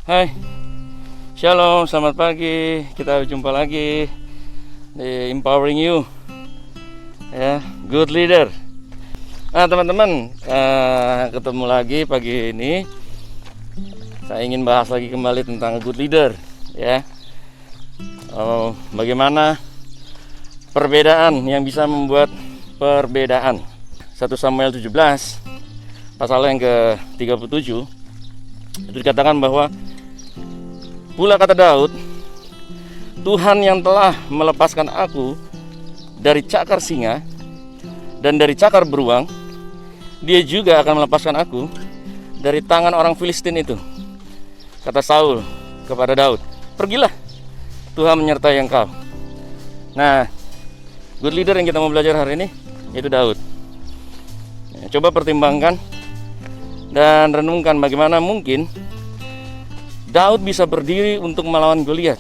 Hai, Shalom, selamat pagi. Kita jumpa lagi di Empowering You, ya, Good Leader. Nah teman-teman, ketemu lagi pagi ini. Saya ingin bahas lagi kembali tentang Good Leader, ya. Bagaimana perbedaan yang bisa membuat perbedaan. 1 Samuel 17 pasal yang ke-37 itu dikatakan bahwa pula kata Daud, Tuhan yang telah melepaskan aku dari cakar singa dan dari cakar beruang, Dia juga akan melepaskan aku dari tangan orang Filistin itu. Kata Saul kepada Daud, pergilah, Tuhan menyertai engkau. Nah, good leader yang kita mau belajar hari ini yaitu Daud. Coba pertimbangkan dan renungkan bagaimana mungkin Daud bisa berdiri untuk melawan Goliat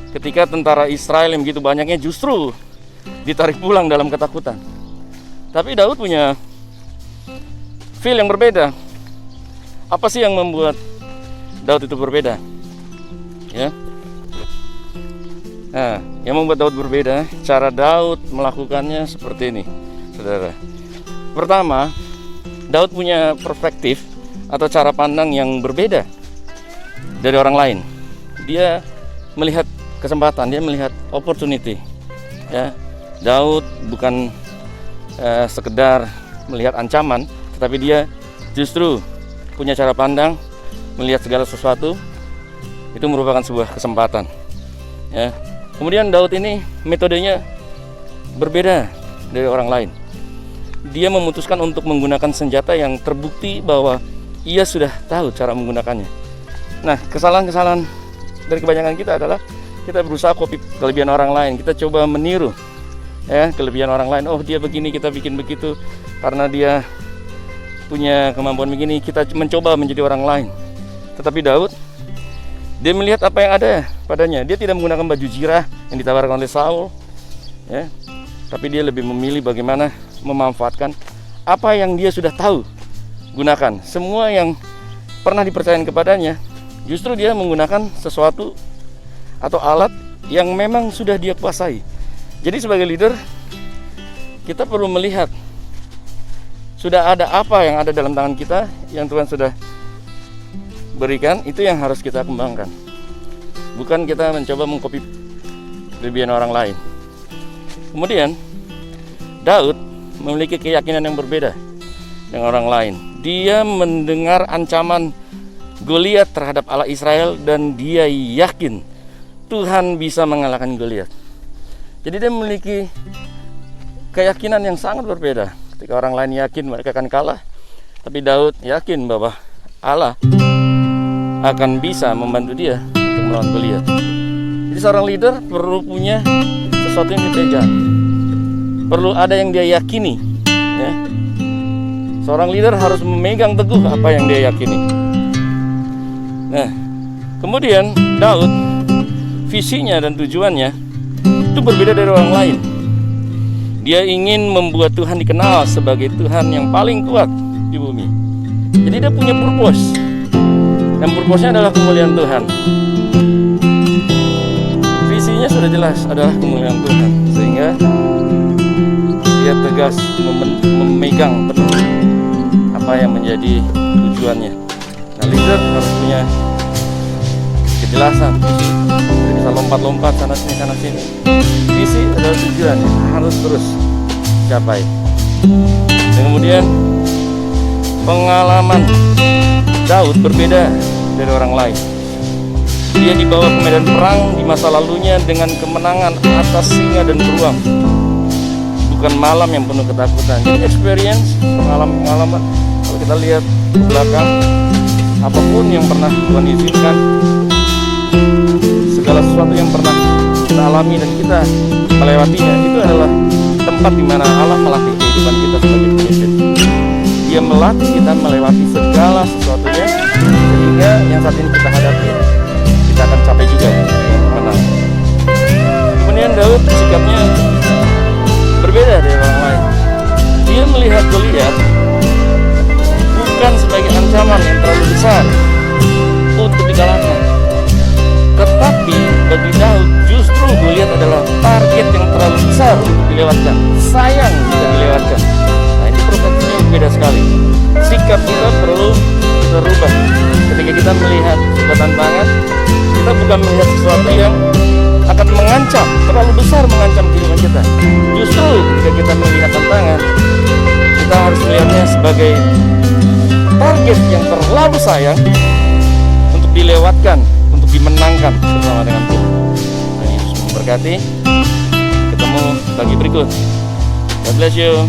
ketika tentara Israel yang begitu banyaknya justru ditarik pulang dalam ketakutan. Tapi Daud punya feel yang berbeda. Apa sih yang membuat Daud itu berbeda? Ya. Nah, yang membuat Daud berbeda, cara Daud melakukannya seperti ini, saudara. Pertama, Daud punya perspektif atau cara pandang yang berbeda dari orang lain. Dia melihat kesempatan, dia melihat opportunity. Ya, Daud bukan sekedar melihat ancaman, tetapi dia justru punya cara pandang melihat segala sesuatu itu merupakan sebuah kesempatan. Ya. Kemudian Daud ini metodenya berbeda dari orang lain. Dia memutuskan untuk menggunakan senjata yang terbukti bahwa ia sudah tahu cara menggunakannya. Nah, kesalahan-kesalahan dari kebanyakan kita adalah kita berusaha copy kelebihan orang lain. Kita coba meniru, ya, kelebihan orang lain. Oh, dia begini, kita bikin begitu. Karena dia punya kemampuan begini, kita mencoba menjadi orang lain. Tetapi Daud, dia melihat apa yang ada padanya. Dia tidak menggunakan baju zirah yang ditawarkan oleh Saul, ya. Tapi dia lebih memilih bagaimana memanfaatkan apa yang dia sudah tahu gunakan. Semua yang pernah dipercayakan kepadanya, justru dia menggunakan sesuatu atau alat yang memang sudah dia kuasai. Jadi sebagai leader, kita perlu melihat sudah ada apa yang ada dalam tangan kita, yang Tuhan sudah berikan, itu yang harus kita kembangkan. Bukan kita mencoba mengcopy kelebihan orang lain. Kemudian Daud memiliki keyakinan yang berbeda dengan orang lain. Dia mendengar ancaman Goliat terhadap Allah Israel dan dia yakin Tuhan bisa mengalahkan Goliat. Jadi dia memiliki keyakinan yang sangat berbeda. Ketika orang lain yakin mereka akan kalah, tapi Daud yakin bahwa Allah akan bisa membantu dia untuk melawan Goliat. Jadi seorang leader perlu punya sesuatu yang dipegang, perlu ada yang dia yakini, ya. Seorang leader harus memegang teguh apa yang dia yakini. Nah, kemudian Daud, visinya dan tujuannya itu berbeda dari orang lain. Dia ingin membuat Tuhan dikenal sebagai Tuhan yang paling kuat di bumi. Jadi dia punya purpose, dan purpose-nya adalah kemuliaan Tuhan. Visinya sudah jelas adalah kemuliaan Tuhan, sehingga dia tegas memegang penuh apa yang menjadi tujuannya. Nah, leader harus punya kejelasan visi. Jadi bisa lompat-lompat sana sini. Visi adalah tujuan yang harus terus capai. Dan kemudian pengalaman Daud berbeda dari orang lain. Dia dibawa ke medan perang di masa lalunya dengan kemenangan atas singa dan beruang, bukan malam yang penuh ketakutan. Jadi experience, pengalaman. Kalau kita lihat ke belakang, apapun yang pernah Tuhan izinkan, segala sesuatu yang pernah kita alami dan kita melewatinya, itu adalah tempat di mana Allah melatih kehidupan kita sebagai pemimpin. Dia melatih kita melewati segala sesuatunya, sehingga yang saat ini kita hadapi, kita akan capai juga menang. Kemudian Daud sikapnya berbeda dari orang lain. Dia melihat Goliat bukan sebagai ancaman yang terlalu besar untuk besar untuk dilewatkan, sayang jika dilewatkan. Nah, ini persepsinya berbeda sekali. Sikap kita perlu berubah. Ketika kita melihat sebuah tantangan, kita bukan melihat sesuatu yang akan mengancam, terlalu besar mengancam kehidupan kita. Justru ketika kita melihat tantangan, kita harus melihatnya sebagai target yang terlalu sayang untuk dilewatkan, untuk dimenangkan bersama dengan Tuhan. Dan Yesus memberkati. Ketemu bagi berikut. God bless you.